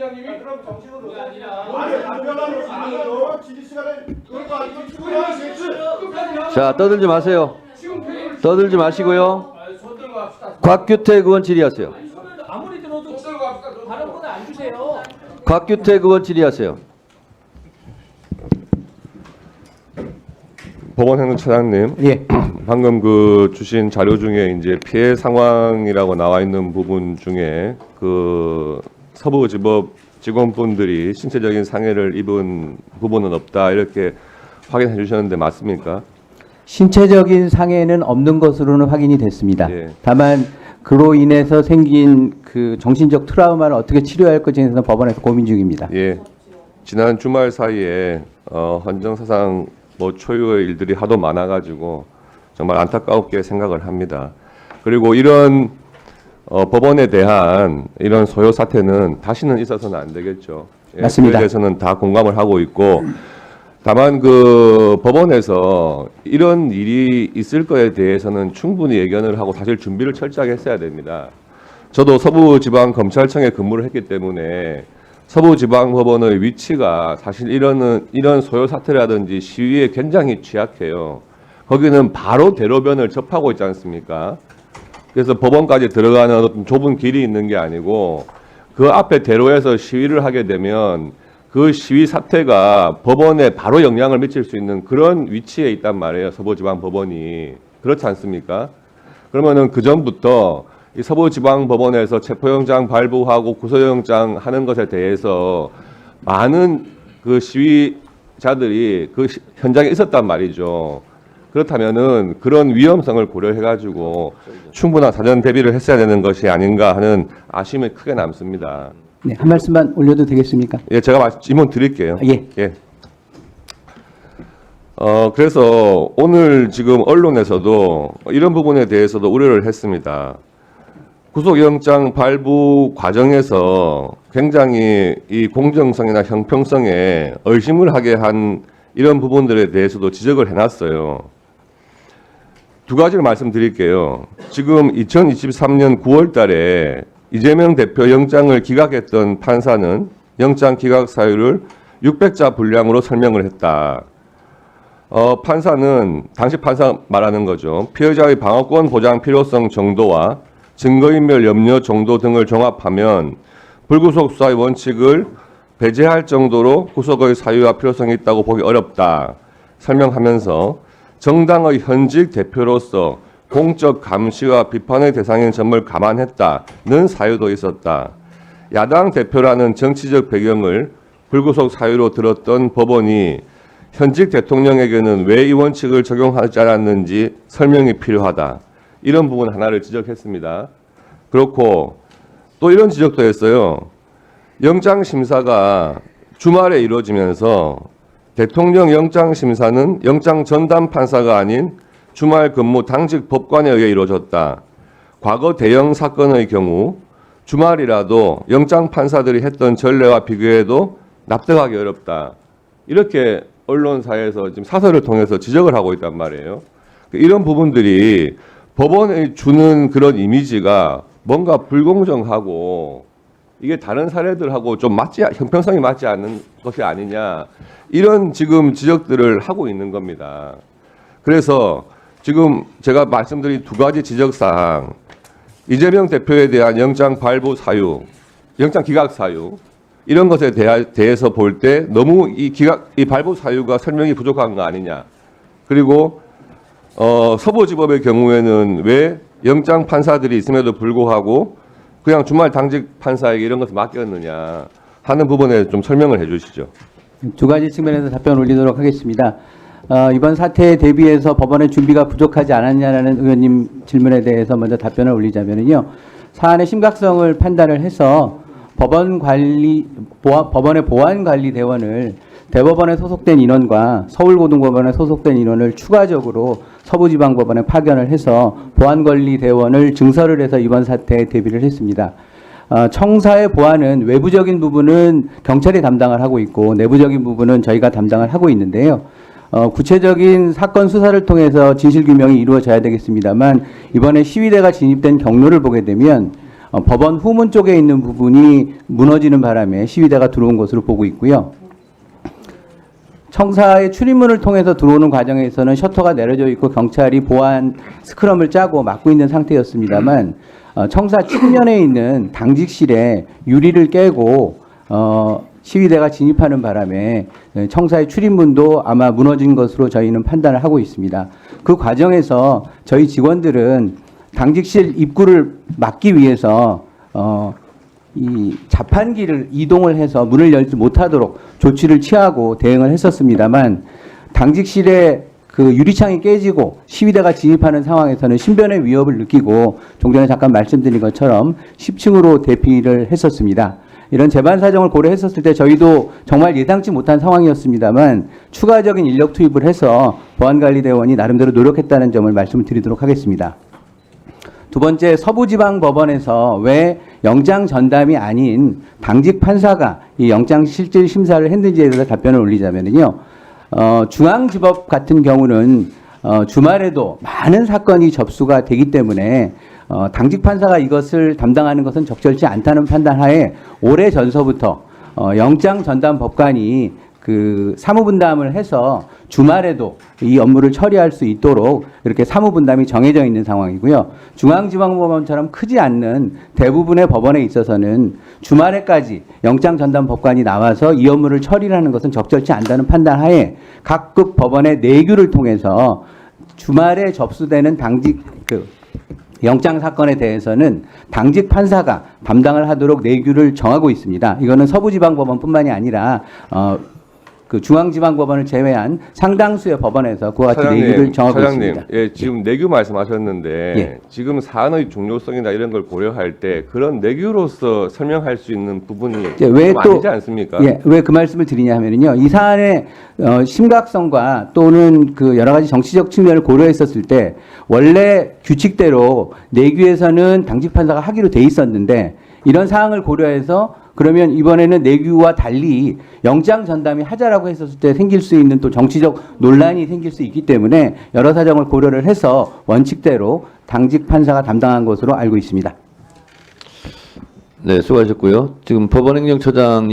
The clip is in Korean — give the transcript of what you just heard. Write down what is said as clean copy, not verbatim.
위원장님이 그럼 정식으로 그게 아니라 아니 답변하는 사람은 질의 시간에 그거 아니고 축구해야지. 자, 떠들지 마세요. 떠들지 마시고요. 손 들고 합시다. 곽규택 의원 질의하세요. 아무리 들어도 손 들고 합시다. 발언권을 안 주세요. 곽규택 의원 질의하세요. 법원행정처장님, 예. 방금 그 주신 자료 중에 이제 피해 상황이라고 나와 있는 부분 중에 그 서부지법 직원분들이 신체적인 상해를 입은 부분은 없다 이렇게 확인해 주셨는데 맞습니까? 신체적인 상해는 없는 것으로는 확인이 됐습니다. 예. 다만 그로 인해서 생긴 그 정신적 트라우마를 어떻게 치료할 것인에 대해서 법원에서 고민 중입니다. 예. 지난 주말 사이에 헌정사상 뭐 초유의 일들이 하도 많아가지고 정말 안타깝게 생각을 합니다. 그리고 이런 법원에 대한 이런 소요 사태는 다시는 있어서는 안 되겠죠. 예, 맞습니다. 그에 대해서는 다 공감을 하고 있고 다만 그 법원에서 이런 일이 있을 거에 대해서는 충분히 예견을 하고 사실 준비를 철저하게 했어야 됩니다. 저도 서부지방검찰청에 근무를 했기 때문에 서부지방법원의 위치가 사실 이런 소요 사태라든지 시위에 굉장히 취약해요. 거기는 바로 대로변을 접하고 있지 않습니까? 그래서 법원까지 들어가는 어떤 좁은 길이 있는 게 아니고 그 앞에 대로에서 시위를 하게 되면 그 시위 사태가 법원에 바로 영향을 미칠 수 있는 그런 위치에 있단 말이에요. 서부지방법원이. 그렇지 않습니까? 그러면은 그 전부터 이 서부지방법원에서 체포영장 발부하고 구속영장 하는 것에 대해서 많은 그 시위자들이 그 현장에 있었단 말이죠. 그렇다면은 그런 위험성을 고려해가지고 충분한 사전 대비를 했어야 되는 것이 아닌가 하는 아쉬움이 크게 남습니다. 네, 한 말씀만 올려도 되겠습니까? 예, 제가 질문 드릴게요. 예. 예. 그래서 오늘 지금 언론에서도 이런 부분에 대해서도 우려를 했습니다. 구속영장 발부 과정에서 굉장히 이 공정성이나 형평성에 의심을 하게 한 이런 부분들에 대해서도 지적을 해놨어요. 두 가지를 말씀드릴게요. 지금 2023년 9월 달에 이재명 대표 영장을 기각했던 판사는 영장 기각 사유를 600자 분량으로 설명을 했다. 판사는 당시 판사 말하는 거죠. 피해자의 방어권 보장 필요성 정도와 증거인멸 염려 정도 등을 종합하면 불구속 수사의 원칙을 배제할 정도로 구속의 사유와 필요성이 있다고 보기 어렵다. 설명하면서 정당의 현직 대표로서 공적 감시와 비판의 대상인 점을 감안했다는 사유도 있었다. 야당 대표라는 정치적 배경을 불구속 사유로 들었던 법원이 현직 대통령에게는 왜 이 원칙을 적용하지 않았는지 설명이 필요하다. 이런 부분 하나를 지적했습니다. 그렇고 또 이런 지적도 했어요. 영장 심사가 주말에 이루어지면서 대통령 영장 심사는 영장 전담 판사가 아닌 주말 근무 당직 법관에 의해 이루어졌다. 과거 대형 사건의 경우 주말이라도 영장 판사들이 했던 전례와 비교해도 납득하기 어렵다. 이렇게 언론사에서 지금 사설을 통해서 지적을 하고 있단 말이에요. 이런 부분들이 법원에 주는 그런 이미지가 뭔가 불공정하고 이게 다른 사례들하고 좀 형평성이 맞지 않는 것이 아니냐 이런 지금 지적들을 하고 있는 겁니다. 그래서 지금 제가 말씀드린 두 가지 지적사항 이재명 대표에 대한 영장 발부 사유, 영장 기각 사유 이런 것에 대해서 볼 때 너무 이 발부 사유가 설명이 부족한 거 아니냐. 그리고 서부지법의 경우에는 왜 영장 판사들이 있음에도 불구하고 그냥 주말 당직 판사에게 이런 것을 맡겼느냐 하는 부분에 좀 설명을 해 주시죠. 두 가지 측면에서 답변 올리도록 하겠습니다. 이번 사태에 대비해서 법원의 준비가 부족하지 않았냐라는 의원님 질문에 대해서 먼저 답변을 올리자면요. 사안의 심각성을 판단을 해서 법원의 보안관리대원을 대법원에 소속된 인원과 서울고등법원에 소속된 인원을 추가적으로 서부지방법원에 파견을 해서 보안관리대원을 증설을 해서 이번 사태에 대비를 했습니다. 청사의 보안은 외부적인 부분은 경찰이 담당을 하고 있고 내부적인 부분은 저희가 담당을 하고 있는데요. 구체적인 사건 수사를 통해서 진실규명이 이루어져야 되겠습니다만 이번에 시위대가 진입된 경로를 보게 되면 법원 후문 쪽에 있는 부분이 무너지는 바람에 시위대가 들어온 것으로 보고 있고요. 청사의 출입문을 통해서 들어오는 과정에서는 셔터가 내려져 있고 경찰이 보안 스크럼을 짜고 막고 있는 상태였습니다만 청사 측면에 있는 당직실에 유리를 깨고 시위대가 진입하는 바람에 청사의 출입문도 아마 무너진 것으로 저희는 판단을 하고 있습니다. 그 과정에서 저희 직원들은 당직실 입구를 막기 위해서 이 자판기를 이동을 해서 문을 열지 못하도록 조치를 취하고 대응을 했었습니다만 당직실에 그 유리창이 깨지고 시위대가 진입하는 상황에서는 신변의 위협을 느끼고 좀 전에 잠깐 말씀드린 것처럼 10층으로 대피를 했었습니다. 이런 재반 사정을 고려했었을 때 저희도 정말 예상치 못한 상황이었습니다만 추가적인 인력 투입을 해서 보안관리대원이 나름대로 노력했다는 점을 말씀을 드리도록 하겠습니다. 두 번째, 서부지방법원에서 왜 영장 전담이 아닌 당직 판사가 이 영장 실질 심사를 했는지에 대해서 답변을 올리자면요. 중앙지법 같은 경우는 주말에도 많은 사건이 접수가 되기 때문에 당직 판사가 이것을 담당하는 것은 적절치 않다는 판단하에 오래 전서부터 영장 전담 법관이 그 사무분담을 해서 주말에도 이 업무를 처리할 수 있도록 이렇게 사무분담이 정해져 있는 상황이고요. 중앙지방법원처럼 크지 않는 대부분의 법원에 있어서는 주말에까지 영장 전담 법관이 나와서 이 업무를 처리를 하는 것은 적절치 않다는 판단하에 각급 법원의 내규를 통해서 주말에 접수되는 당직 영장 사건에 대해서는 당직 판사가 담당을 하도록 내규를 정하고 있습니다. 이거는 서부지방법원뿐만이 아니라 그 중앙지방법원을 제외한 상당수의 법원에서 그와 같은 내규를 정하고 있습니다. 예, 지금 내규 말씀하셨는데 예. 지금 사안의 중요성이나 이런 걸 고려할 때 그런 내규로서 설명할 수 있는 부분이 왜 좀 또 아니지 않습니까? 예, 왜 그 말씀을 드리냐 하면요, 이 사안의 심각성과 또는 그 여러 가지 정치적 측면을 고려했었을 때 원래 규칙대로 내규에서는 당직 판사가 하기로 돼 있었는데 이런 사항을 고려해서 그러면 이번에는 내규와 달리 영장 전담이 하자라고 했었을 때 생길 수 있는 또 정치적 논란이 생길 수 있기 때문에 여러 사정을 고려를 해서 원칙대로 당직 판사가 담당한 것으로 알고 있습니다. 네, 수고하셨고요. 지금 법원행정처장님